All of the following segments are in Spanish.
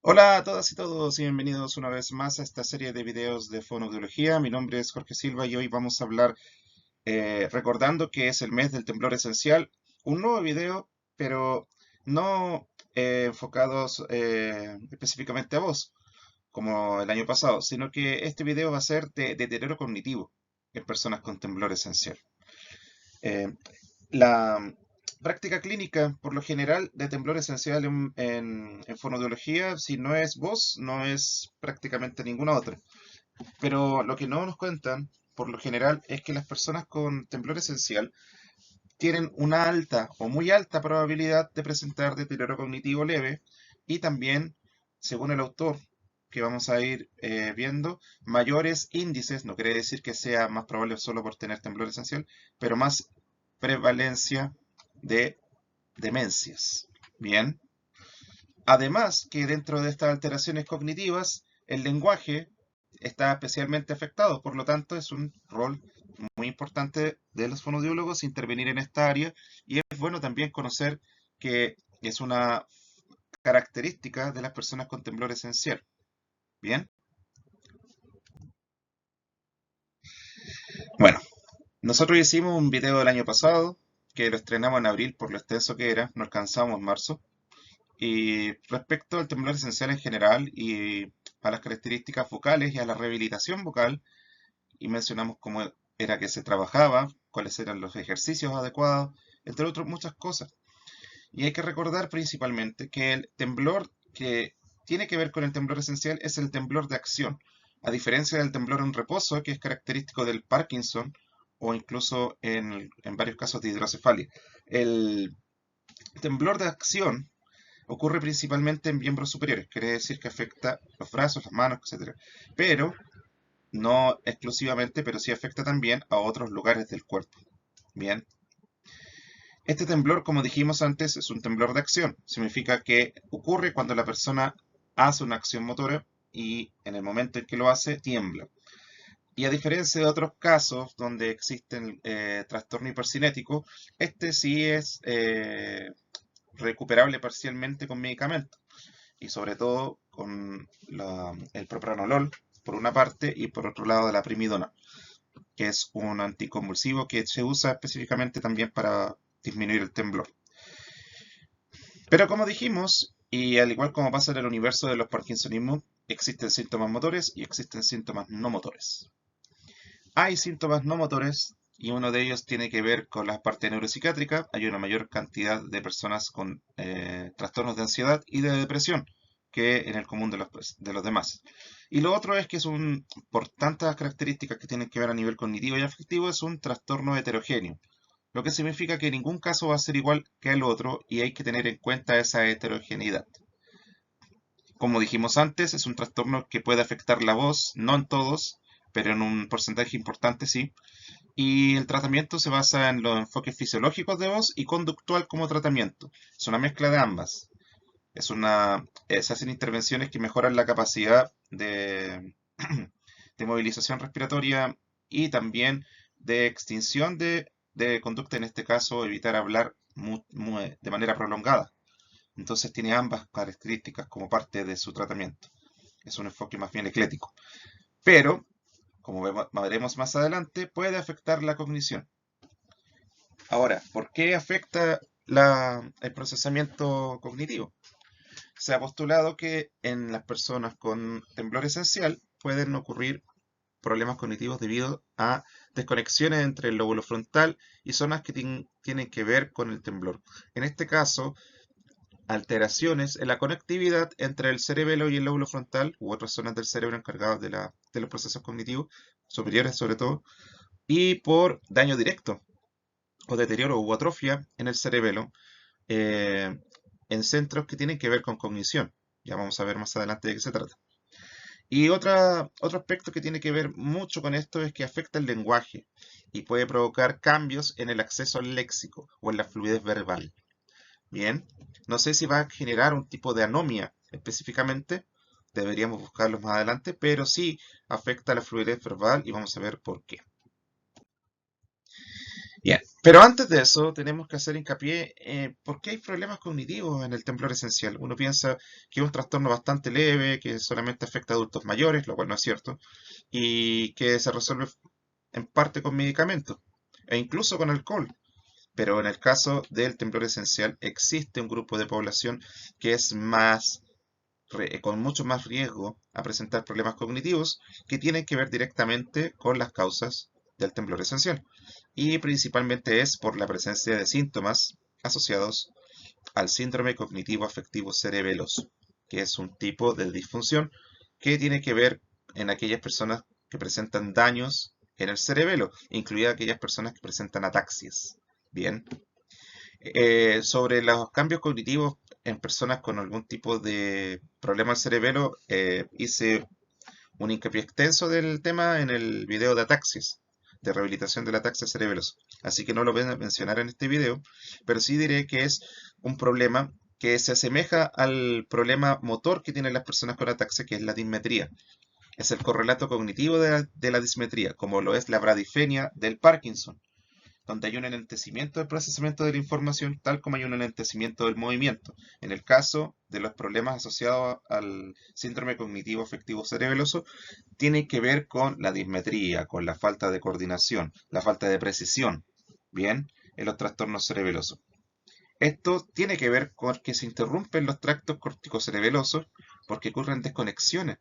Hola a todas y todos y bienvenidos una vez más a esta serie de videos de fonoaudiología. Mi nombre es Jorge Silva y hoy vamos a hablar, recordando que es el mes del temblor esencial, un nuevo video, pero no enfocados específicamente a vos, como el año pasado, sino que este video va a ser de deterioro cognitivo en personas con temblor esencial. Eh, la práctica clínica, por lo general, de temblor esencial en fonoaudiología, si no es voz, no es prácticamente ninguna otra. Pero lo que no nos cuentan, por lo general, es que las personas con temblor esencial tienen una alta o muy alta probabilidad de presentar deterioro cognitivo leve y también, según el autor, que vamos a ir viendo, mayores índices, no quiere decir que sea más probable solo por tener temblor esencial, pero más prevalencia de demencias. Bien. Además que dentro de estas alteraciones cognitivas, el lenguaje está especialmente afectado, por lo tanto es un rol muy importante de los fonodiólogos intervenir en esta área y es bueno también conocer que es una característica de las personas con temblor esencial. Bien, bueno, nosotros hicimos un video el año pasado que lo estrenamos en abril por lo extenso que era, no alcanzamos en marzo. Y respecto al temblor esencial en general y a las características vocales y a la rehabilitación vocal, y mencionamos cómo era que se trabajaba, cuáles eran los ejercicios adecuados, entre otras muchas cosas. Y hay que recordar principalmente que el temblor que tiene que ver con el temblor esencial es el temblor de acción, a diferencia del temblor en reposo, que es característico del Parkinson o incluso en varios casos de hidrocefalia. El temblor de acción ocurre principalmente en miembros superiores, quiere decir que afecta los brazos, las manos, etcétera. Pero no exclusivamente, pero sí afecta también a otros lugares del cuerpo. Bien, este temblor, como dijimos antes, es un temblor de acción. Significa que ocurre cuando la persona hace una acción motora y en el momento en que lo hace, tiembla. Y a diferencia de otros casos donde existen trastorno hipercinético, este sí es recuperable parcialmente con medicamentos y sobre todo con el propranolol por una parte y por otro lado la primidona, que es un anticonvulsivo que se usa específicamente también para disminuir el temblor. Pero como dijimos, y al igual como pasa en el universo de los parkinsonismos, existen síntomas motores y existen síntomas no motores. Hay síntomas no motores y uno de ellos tiene que ver con la parte neuropsiquiátrica. Hay una mayor cantidad de personas con trastornos de ansiedad y de depresión que en el común de los demás. Y lo otro es que por tantas características que tienen que ver a nivel cognitivo y afectivo, es un trastorno heterogéneo, lo que significa que en ningún caso va a ser igual que el otro y hay que tener en cuenta esa heterogeneidad. Como dijimos antes, es un trastorno que puede afectar la voz, no en todos, pero en un porcentaje importante sí, y el tratamiento se basa en los enfoques fisiológicos de voz y conductual como tratamiento. Es una mezcla de ambas. Se hacen intervenciones que mejoran la capacidad de movilización respiratoria y también de extinción de conducta, en este caso evitar hablar de manera prolongada. Entonces tiene ambas características como parte de su tratamiento. Es un enfoque más bien eclético. Pero, como veremos más adelante, puede afectar la cognición. Ahora, ¿por qué afecta el procesamiento cognitivo? Se ha postulado que en las personas con temblor esencial pueden ocurrir problemas cognitivos debido a desconexiones entre el lóbulo frontal y zonas que tienen que ver con el temblor. En este caso, alteraciones en la conectividad entre el cerebelo y el lóbulo frontal u otras zonas del cerebro encargadas de los procesos cognitivos, superiores sobre todo, y por daño directo o deterioro u atrofia en el cerebelo eh, en centros que tienen que ver con cognición. Ya vamos a ver más adelante de qué se trata. Y otro aspecto que tiene que ver mucho con esto es que afecta el lenguaje y puede provocar cambios en el acceso al léxico o en la fluidez verbal. Bien, no sé si va a generar un tipo de anomia específicamente, deberíamos buscarlo más adelante, pero sí afecta la fluidez verbal y vamos a ver por qué. Bien, Pero antes de eso, tenemos que hacer hincapié por qué hay problemas cognitivos en el temblor esencial. Uno piensa que es un trastorno bastante leve, que solamente afecta a adultos mayores, lo cual no es cierto, y que se resuelve en parte con medicamentos e incluso con alcohol. Pero en el caso del temblor esencial existe un grupo de población que es con mucho más riesgo a presentar problemas cognitivos que tienen que ver directamente con las causas del temblor esencial. Y principalmente es por la presencia de síntomas asociados al síndrome cognitivo afectivo cerebeloso, que es un tipo de disfunción que tiene que ver en aquellas personas que presentan daños en el cerebelo, incluidas aquellas personas que presentan ataxias. Bien, sobre los cambios cognitivos en personas con algún tipo de problema al cerebelo, hice un hincapié extenso del tema en el video de ataxias, de rehabilitación de la ataxia cerebelosa. Así que no lo voy a mencionar en este video, pero sí diré que es un problema que se asemeja al problema motor que tienen las personas con ataxia, que es la dismetría. Es el correlato cognitivo de la dismetría, como lo es la bradifenia del Parkinson, donde hay un enlentecimiento del procesamiento de la información, tal como hay un enlentecimiento del movimiento. En el caso de los problemas asociados al síndrome cognitivo afectivo cerebeloso, tiene que ver con la dismetría, con la falta de coordinación, la falta de precisión, bien, en los trastornos cerebelosos. Esto tiene que ver con que se interrumpen los tractos corticocerebelosos porque ocurren desconexiones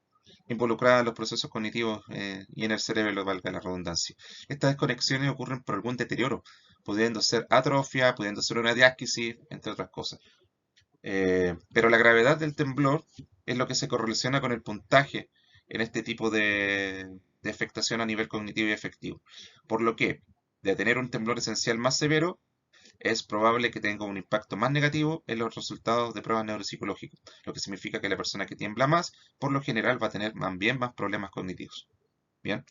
involucradas en los procesos cognitivos y en el cerebro, valga la redundancia. Estas desconexiones ocurren por algún deterioro, pudiendo ser atrofia, pudiendo ser una diáquisis, entre otras cosas. Pero la gravedad del temblor es lo que se correlaciona con el puntaje en este tipo de afectación a nivel cognitivo y afectivo. Por lo que, de tener un temblor esencial más severo, es probable que tenga un impacto más negativo en los resultados de pruebas neuropsicológicas, lo que significa que la persona que tiembla más, por lo general, va a tener también más problemas cognitivos. Bien.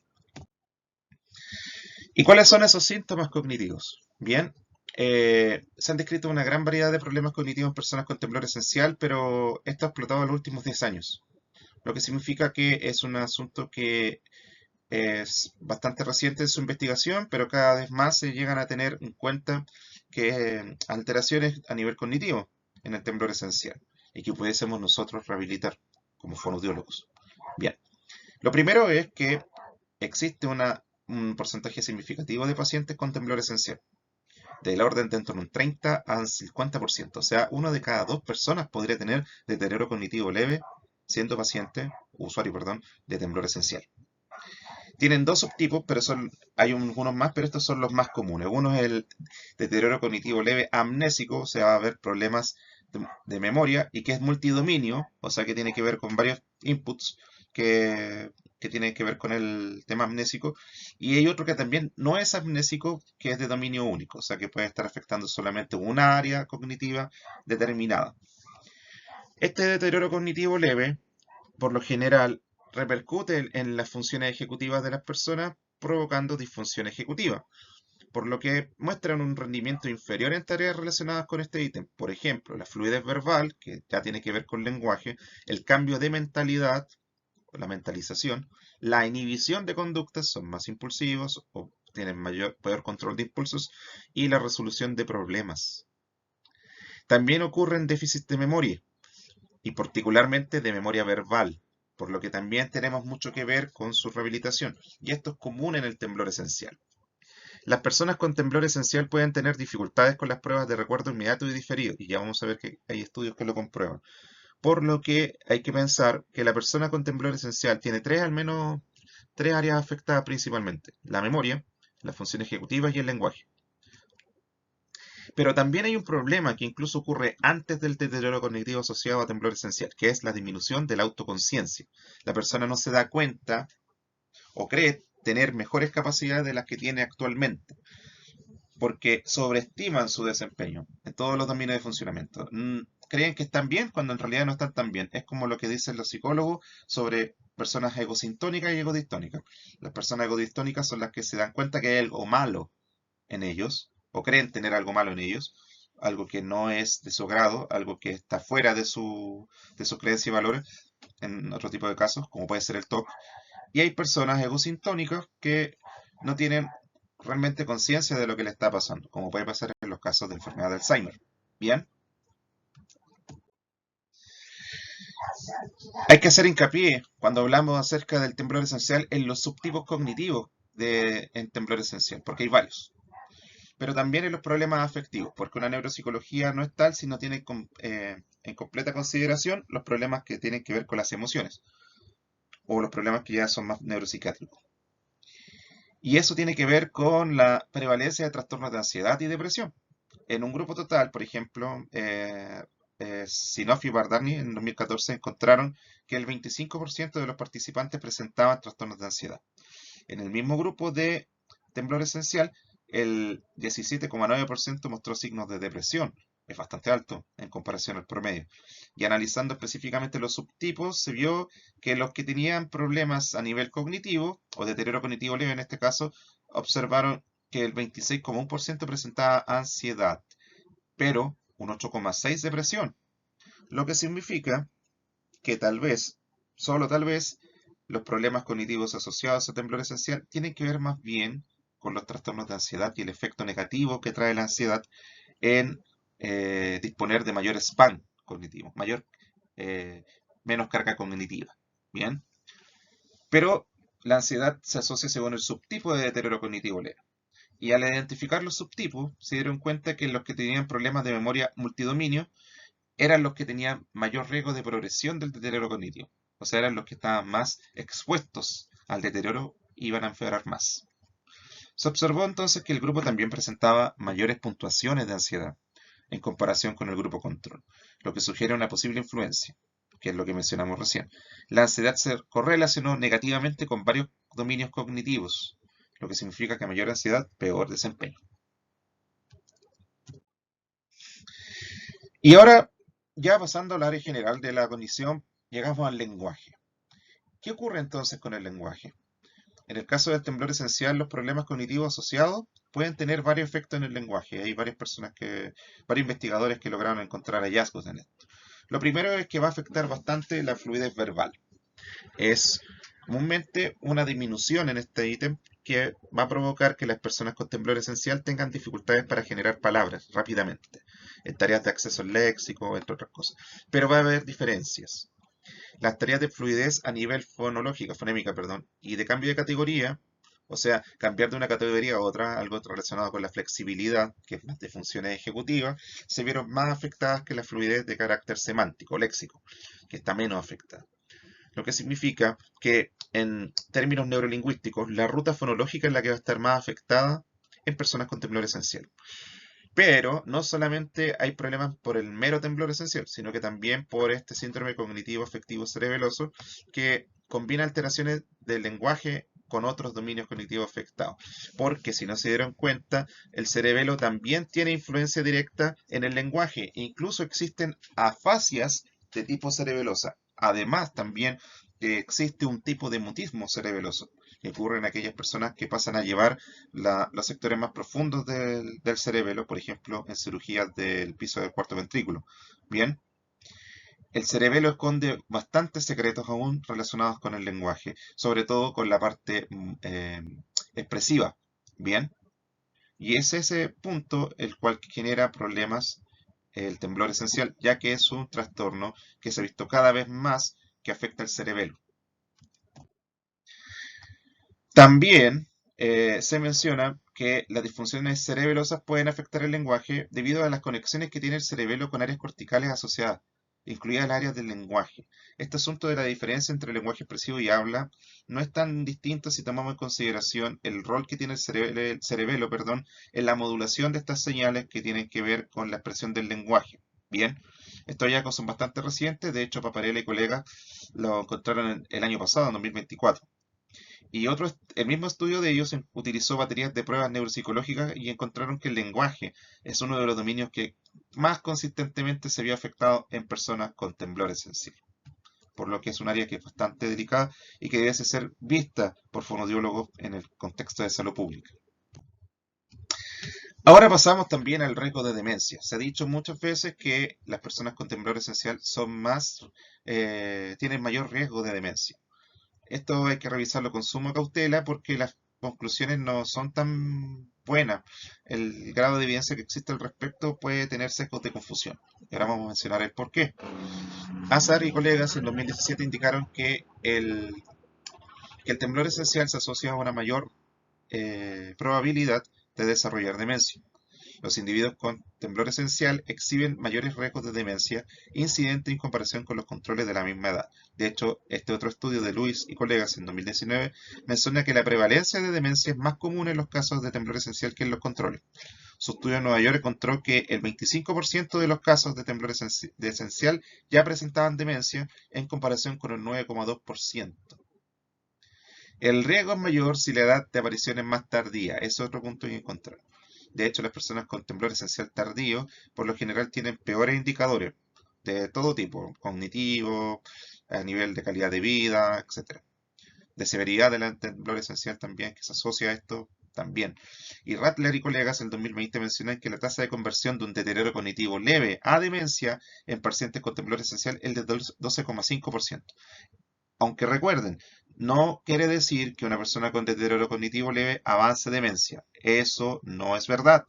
¿Y cuáles son esos síntomas cognitivos? Bien. Se han descrito una gran variedad de problemas cognitivos en personas con temblor esencial, pero esto ha explotado en los últimos 10 años, lo que significa que es un asunto que es bastante reciente en su investigación, pero cada vez más se llegan a tener en cuenta que alteraciones a nivel cognitivo en el temblor esencial y que pudiésemos nosotros rehabilitar como fonoaudiólogos. Bien, lo primero es que existe un porcentaje significativo de pacientes con temblor esencial, del orden de entre un 30 al 50%, o sea, uno de cada dos personas podría tener deterioro cognitivo leve siendo paciente, usuario, perdón, de temblor esencial. Tienen dos subtipos, pero hay algunos más, pero estos son los más comunes. Uno es el deterioro cognitivo leve amnésico, o sea, va a haber problemas de memoria, y que es multidominio, o sea, que tiene que ver con varios inputs que tienen que ver con el tema amnésico. Y hay otro que también no es amnésico, que es de dominio único, o sea, que puede estar afectando solamente una área cognitiva determinada. Este deterioro cognitivo leve por lo general repercute en las funciones ejecutivas de las personas, provocando disfunción ejecutiva, por lo que muestran un rendimiento inferior en tareas relacionadas con este ítem. Por ejemplo, la fluidez verbal, que ya tiene que ver con lenguaje, el cambio de mentalidad, la mentalización, la inhibición de conductas, son más impulsivos o tienen peor control de impulsos, y la resolución de problemas. También ocurren déficits de memoria, y particularmente de memoria verbal, por lo que también tenemos mucho que ver con su rehabilitación, y esto es común en el temblor esencial. Las personas con temblor esencial pueden tener dificultades con las pruebas de recuerdo inmediato y diferido, y ya vamos a ver que hay estudios que lo comprueban. Por lo que hay que pensar que la persona con temblor esencial tiene al menos tres áreas afectadas principalmente: la memoria, la función ejecutiva y el lenguaje. Pero también hay un problema que incluso ocurre antes del deterioro cognitivo asociado a temblor esencial, que es la disminución de la autoconciencia. La persona no se da cuenta o cree tener mejores capacidades de las que tiene actualmente, porque sobreestiman su desempeño en todos los dominios de funcionamiento. Creen que están bien cuando en realidad no están tan bien. Es como lo que dicen los psicólogos sobre personas egosintónicas y egodistónicas. Las personas egodistónicas son las que se dan cuenta que hay algo malo en ellos, o creen tener algo malo en ellos, algo que no es de su grado, algo que está fuera de su creencia y valores, en otro tipo de casos, como puede ser el TOC. Y hay personas egosintónicas que no tienen realmente conciencia de lo que le está pasando, como puede pasar en los casos de enfermedad de Alzheimer. Bien, hay que hacer hincapié cuando hablamos acerca del temblor esencial en los subtipos cognitivos en temblor esencial, porque hay varios, pero también en los problemas afectivos, porque una neuropsicología no es tal si no tiene en completa consideración los problemas que tienen que ver con las emociones o los problemas que ya son más neuropsiquiátricos. Y eso tiene que ver con la prevalencia de trastornos de ansiedad y depresión. En un grupo total, por ejemplo, Sinoff y Bardarni en 2014 encontraron que el 25% de los participantes presentaban trastornos de ansiedad. En el mismo grupo de temblor esencial, el 17,9% mostró signos de depresión. Es bastante alto en comparación al promedio. Y analizando específicamente los subtipos, se vio que los que tenían problemas a nivel cognitivo, o deterioro cognitivo leve en este caso, observaron que el 26,1% presentaba ansiedad, pero un 8,6% depresión, lo que significa que tal vez, solo tal vez, los problemas cognitivos asociados a temblor esencial tienen que ver más bien con los trastornos de ansiedad y el efecto negativo que trae la ansiedad en disponer de mayor span cognitivo, eh, menos carga cognitiva. Bien, pero la ansiedad se asocia según el subtipo de deterioro cognitivo leve. Y al identificar los subtipos, se dieron cuenta que los que tenían problemas de memoria multidominio eran los que tenían mayor riesgo de progresión del deterioro cognitivo. O sea, eran los que estaban más expuestos al deterioro y iban a empeorar más. Se observó entonces que el grupo también presentaba mayores puntuaciones de ansiedad en comparación con el grupo control, lo que sugiere una posible influencia, que es lo que mencionamos recién. La ansiedad se correlacionó negativamente con varios dominios cognitivos, lo que significa que a mayor ansiedad, peor desempeño. Y ahora, ya pasando al área general de la cognición, llegamos al lenguaje. ¿Qué ocurre entonces con el lenguaje? En el caso del temblor esencial, los problemas cognitivos asociados pueden tener varios efectos en el lenguaje. Hay varios investigadores que lograron encontrar hallazgos en esto. Lo primero es que va a afectar bastante la fluidez verbal. Es comúnmente una disminución en este ítem que va a provocar que las personas con temblor esencial tengan dificultades para generar palabras rápidamente, en tareas de acceso al léxico, entre otras cosas. Pero va a haber diferencias. Las tareas de fluidez a nivel fonémica, perdón, y de cambio de categoría, o sea, cambiar de una categoría a otra, algo relacionado con la flexibilidad, que es más de funciones ejecutivas, se vieron más afectadas que la fluidez de carácter semántico, léxico, que está menos afectada. Lo que significa que en términos neurolingüísticos, la ruta fonológica es la que va a estar más afectada en personas con temblor esencial. Pero no solamente hay problemas por el mero temblor esencial, sino que también por este síndrome cognitivo afectivo cerebeloso que combina alteraciones del lenguaje con otros dominios cognitivos afectados. Porque si no se dieron cuenta, el cerebelo también tiene influencia directa en el lenguaje. Incluso existen afasias de tipo cerebelosa. Además, también existe un tipo de mutismo cerebeloso que ocurre en aquellas personas que pasan a llevar los sectores más profundos del cerebelo, por ejemplo, en cirugías del piso del cuarto ventrículo. Bien, el cerebelo esconde bastantes secretos aún relacionados con el lenguaje, sobre todo con la parte expresiva. Bien, y es ese punto el cual genera problemas el temblor esencial, ya que es un trastorno que se ha visto cada vez más que afecta el cerebelo. También se menciona que las disfunciones cerebelosas pueden afectar el lenguaje debido a las conexiones que tiene el cerebelo con áreas corticales asociadas, incluidas las áreas del lenguaje. Este asunto de la diferencia entre el lenguaje expresivo y habla no es tan distinto si tomamos en consideración el rol que tiene el cerebelo, perdón, en la modulación de estas señales que tienen que ver con la expresión del lenguaje. Bien, estos hallazgos son bastante recientes, de hecho Paparella y colegas lo encontraron el año pasado, en 2024. Y el mismo estudio de ellos utilizó baterías de pruebas neuropsicológicas y encontraron que el lenguaje es uno de los dominios que más consistentemente se vio afectado en personas con temblores sensibles. Por lo que es un área que es bastante delicada y que debe ser vista por fonoaudiólogos en el contexto de salud pública. Ahora pasamos también al riesgo de demencia. Se ha dicho muchas veces que las personas con temblor esencial tienen mayor riesgo de demencia. Esto hay que revisarlo con suma cautela porque conclusiones no son tan buenas. El grado de evidencia que existe al respecto puede tener sesgos de confusión. Y ahora vamos a mencionar el por qué. Azar y colegas en 2017 indicaron que el temblor esencial se asocia a una mayor probabilidad de desarrollar demencia. Los individuos con temblor esencial exhiben mayores riesgos de demencia incidente en comparación con los controles de la misma edad. De hecho, este otro estudio de Lewis y colegas en 2019 menciona que la prevalencia de demencia es más común en los casos de temblor esencial que en los controles. Su estudio en Nueva York encontró que el 25% de los casos de temblor esencial ya presentaban demencia en comparación con el 9,2%. El riesgo es mayor si la edad de aparición es más tardía. Ese es otro punto que encontrar. De hecho, las personas con temblor esencial tardío por lo general tienen peores indicadores de todo tipo, cognitivo, a nivel de calidad de vida, etcétera. De severidad del temblor esencial también, que se asocia a esto también. Y Rattler y colegas en 2020 mencionan que la tasa de conversión de un deterioro cognitivo leve a demencia en pacientes con temblor esencial es de 12,5%. Aunque recuerden, no quiere decir que una persona con deterioro cognitivo leve avance demencia. Eso no es verdad.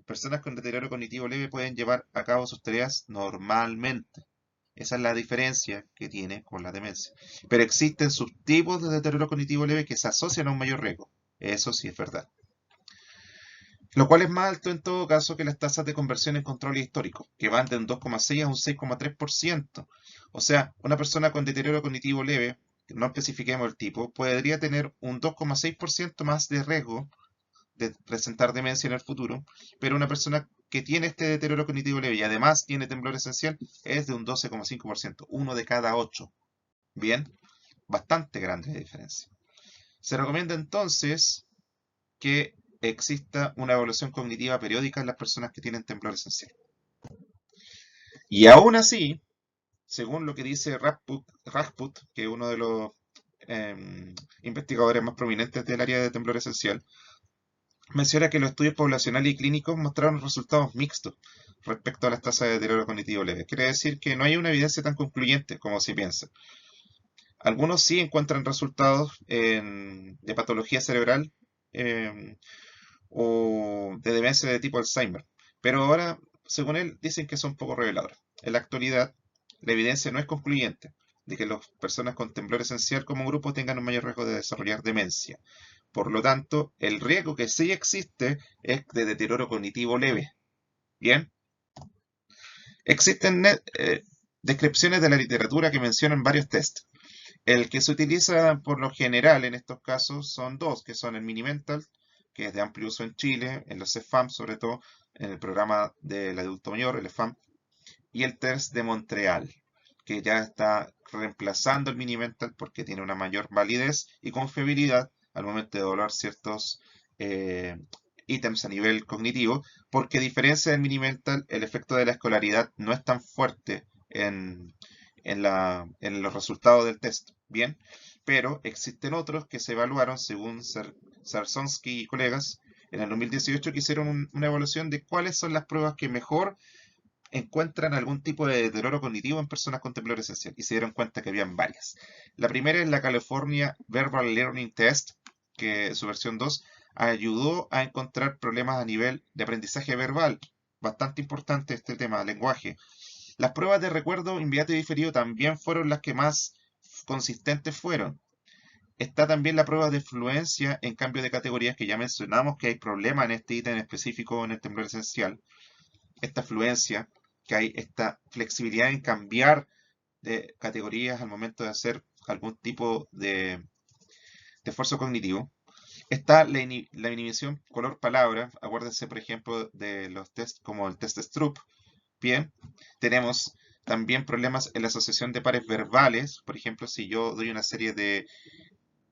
Personas con deterioro cognitivo leve pueden llevar a cabo sus tareas normalmente. Esa es la diferencia que tiene con la demencia. Pero existen subtipos de deterioro cognitivo leve que se asocian a un mayor riesgo. Eso sí es verdad. Lo cual es más alto en todo caso que las tasas de conversión en control histórico, que van de un 2,6 a un 6,3%. O sea, una persona con deterioro cognitivo leve, que no especifiquemos el tipo, podría tener un 2,6% más de riesgo de presentar demencia en el futuro, pero una persona que tiene este deterioro cognitivo leve y además tiene temblor esencial es de un 12,5%, uno de cada 8. Bien, bastante grande la diferencia. Se recomienda entonces que exista una evaluación cognitiva periódica en las personas que tienen temblor esencial. Y aún así, según lo que dice Rajput, que es uno de los investigadores más prominentes del área de temblor esencial, menciona que los estudios poblacionales y clínicos mostraron resultados mixtos respecto a las tasas de deterioro cognitivo leve. Quiere decir que no hay una evidencia tan concluyente como se piensa. Algunos sí encuentran resultados de patología cerebral o de demencia de tipo Alzheimer, pero ahora, según él, dicen que son poco reveladores. En la actualidad, la evidencia no es concluyente de que las personas con temblor esencial como grupo tengan un mayor riesgo de desarrollar demencia. Por lo tanto, el riesgo que sí existe es de deterioro cognitivo leve. Bien, existen descripciones de la literatura que mencionan varios tests. El que se utiliza por lo general en estos casos son dos, que son el Mini-Mental, que es de amplio uso en Chile, en los CEFAM, sobre todo en el programa del adulto mayor, el EFAM, y el test de Montreal, que ya está reemplazando el Mini-Mental porque tiene una mayor validez y confiabilidad al momento de evaluar ciertos ítems a nivel cognitivo, porque a diferencia del Mini-Mental, el efecto de la escolaridad no es tan fuerte en los resultados del test. Bien, pero existen otros que se evaluaron según Sarsonsky y colegas en el 2018 que hicieron una evaluación de cuáles son las pruebas que mejor encuentran algún tipo de deterioro cognitivo en personas con temblor esencial y se dieron cuenta que habían varias. La primera es la California Verbal Learning Test, que su versión 2 ayudó a encontrar problemas a nivel de aprendizaje verbal. Bastante importante este tema, lenguaje. Las pruebas de recuerdo inmediato y diferido también fueron las que más consistentes fueron. Está también la prueba de fluencia en cambio de categorías que ya mencionamos que hay problemas en este ítem específico en el temblor esencial. Esta fluencia, que hay esta flexibilidad en cambiar de categorías al momento de hacer algún tipo de esfuerzo cognitivo. Está la inhibición color-palabra. Acuérdense, por ejemplo, de los tests como el test de Stroop. Bien, tenemos también problemas en la asociación de pares verbales. Por ejemplo, si yo doy una serie de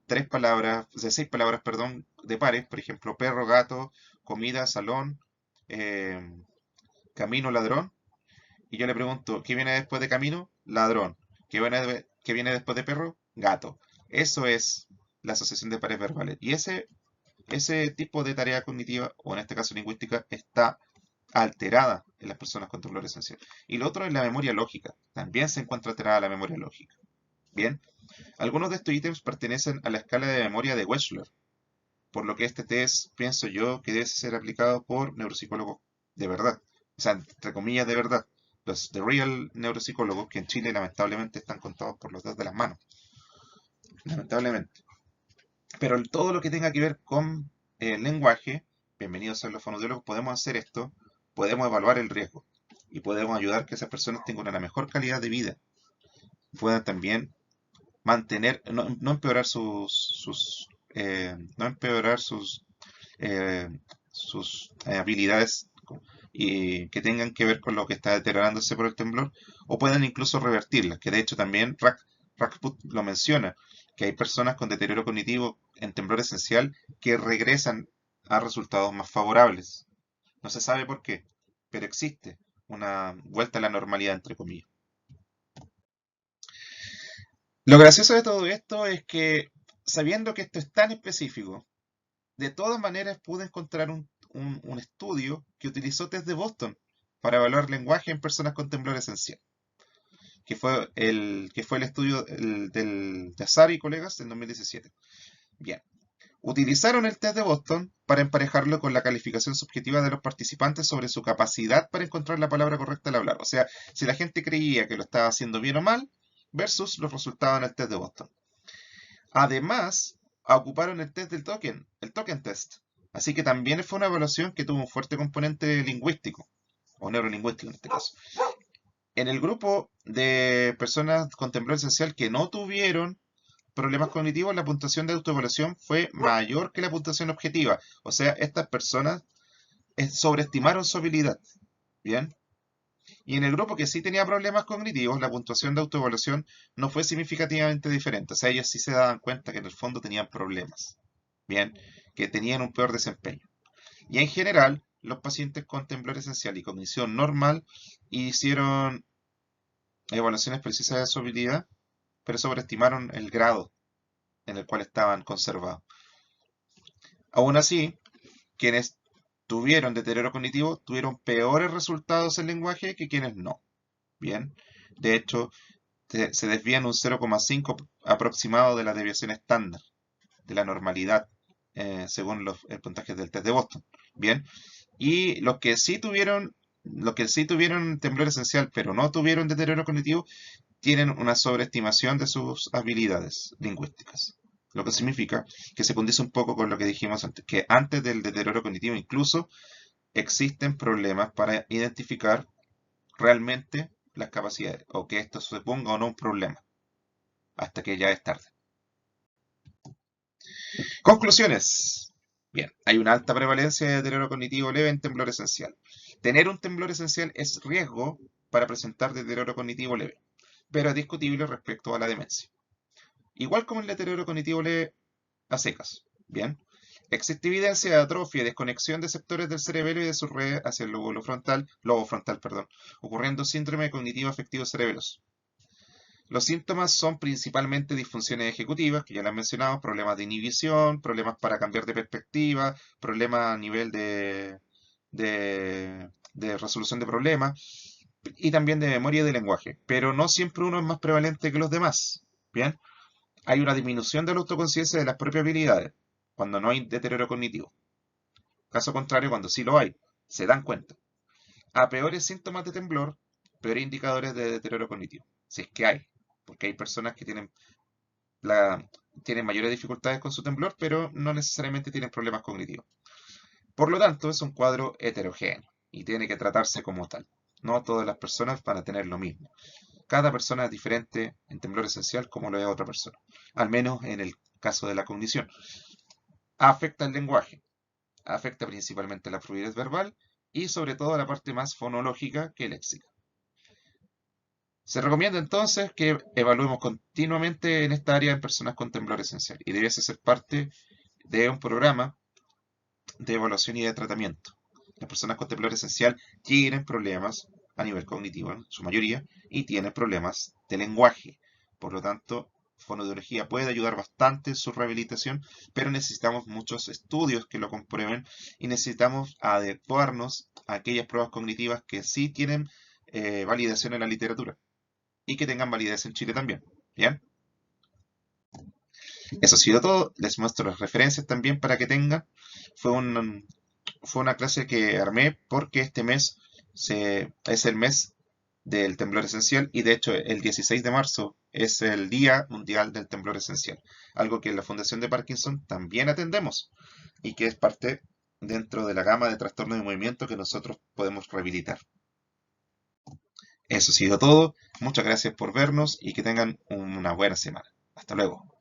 seis palabras, perdón, de pares, por ejemplo, perro, gato, comida, salón, eh, camino, ladrón, y yo le pregunto, ¿qué viene después de camino? Ladrón. ¿Qué viene después de perro? Gato. Eso es la asociación de pares verbales. Y ese tipo de tarea cognitiva, o en este caso lingüística, está alterada en las personas con temblor esencial. Y lo otro es la memoria lógica. También se encuentra alterada la memoria lógica. Bien, algunos de estos ítems pertenecen a la escala de memoria de Wechsler, por lo que este test, pienso yo, que debe ser aplicado por neuropsicólogos de verdad, o sea, entre comillas de verdad, los de real neuropsicólogos, que en Chile lamentablemente están contados por los dedos de las manos, lamentablemente. Pero todo lo que tenga que ver con lenguaje, bienvenidos a los fonoaudiólogos, podemos hacer esto, podemos evaluar el riesgo y podemos ayudar a que esas personas tengan una mejor calidad de vida, puedan también mantener, no empeorar no empeorar sus habilidades y que tengan que ver con lo que está deteriorándose por el temblor, o puedan incluso revertirlas, que de hecho también Rackput lo menciona, que hay personas con deterioro cognitivo en temblor esencial que regresan a resultados más favorables. No se sabe por qué, pero existe una vuelta a la normalidad, entre comillas. Lo gracioso de todo esto es que, sabiendo que esto es tan específico, de todas maneras pude encontrar un estudio que utilizó test de Boston para evaluar lenguaje en personas con temblor esencial, que fue el estudio de Azar y colegas en 2017. Bien, utilizaron el test de Boston para emparejarlo con la calificación subjetiva de los participantes sobre su capacidad para encontrar la palabra correcta al hablar. O sea, si la gente creía que lo estaba haciendo bien o mal, versus los resultados en el test de Boston. Además, ocuparon el test del token, el token test. Así que también fue una evaluación que tuvo un fuerte componente lingüístico, o neurolingüístico en este caso. En el grupo de personas con temblor esencial que no tuvieron problemas cognitivos, la puntuación de autoevaluación fue mayor que la puntuación objetiva. O sea, estas personas sobreestimaron su habilidad. Bien. Y en el grupo que sí tenía problemas cognitivos, la puntuación de autoevaluación no fue significativamente diferente. O sea, ellos sí se daban cuenta que en el fondo tenían problemas. Bien, que tenían un peor desempeño. Y en general, los pacientes con temblor esencial y cognición normal hicieron evaluaciones precisas de su habilidad, pero sobreestimaron el grado en el cual estaban conservados. Aún así, quienes tuvieron deterioro cognitivo tuvieron peores resultados en lenguaje que quienes no. Bien, de hecho, se desvían un 0,5 aproximado de la deviación estándar, de la normalidad, según el puntaje del test de Boston. Bien, y los que sí tuvieron temblor esencial, pero no tuvieron deterioro cognitivo, tienen una sobreestimación de sus habilidades lingüísticas. Lo que significa que se condice un poco con lo que dijimos antes, que antes del deterioro cognitivo incluso existen problemas para identificar realmente las capacidades o que esto suponga o no un problema, hasta que ya es tarde. Conclusiones. Bien, hay una alta prevalencia de deterioro cognitivo leve en temblor esencial. Tener un temblor esencial es riesgo para presentar deterioro cognitivo leve, pero es discutible respecto a la demencia. Igual como el deterioro cognitivo leve a secas. Bien, existe evidencia de atrofia y desconexión de sectores del cerebelo y de sus redes hacia el lobo frontal, ocurriendo síndrome cognitivo afectivo cerebroso. Los síntomas son principalmente disfunciones ejecutivas, que ya las mencionamos, problemas de inhibición, problemas para cambiar de perspectiva, problemas a nivel de resolución de problemas y también de memoria y de lenguaje. Pero no siempre uno es más prevalente que los demás. Bien, hay una disminución de la autoconciencia de las propias habilidades cuando no hay deterioro cognitivo. Caso contrario, cuando sí lo hay, se dan cuenta. A peores síntomas de temblor, peores indicadores de deterioro cognitivo, si es que hay, porque hay personas que tienen mayores dificultades con su temblor, pero no necesariamente tienen problemas cognitivos. Por lo tanto, es un cuadro heterogéneo y tiene que tratarse como tal. No todas las personas van a tener lo mismo. Cada persona es diferente en temblor esencial como lo es otra persona, al menos en el caso de la cognición. Afecta el lenguaje, afecta principalmente la fluidez verbal y sobre todo la parte más fonológica que léxica. Se recomienda entonces que evaluemos continuamente en esta área en personas con temblor esencial y debiese ser parte de un programa de evaluación y de tratamiento. Las personas con temblor esencial tienen problemas a nivel cognitivo, en su mayoría, y tienen problemas de lenguaje. Por lo tanto, fonoaudiología puede ayudar bastante en su rehabilitación, pero necesitamos muchos estudios que lo comprueben y necesitamos adecuarnos a aquellas pruebas cognitivas que sí tienen validación en la literatura y que tengan validez en Chile también. ¿Bien? Eso ha sido todo. Les muestro las referencias también para que tengan. Fue fue una clase que armé porque este mes es el mes del temblor esencial y de hecho el 16 de marzo es el Día Mundial del Temblor Esencial, algo que en la Fundación de Parkinson también atendemos y que es parte dentro de la gama de trastornos de movimiento que nosotros podemos rehabilitar. Eso ha sido todo. Muchas gracias por vernos y que tengan una buena semana. Hasta luego.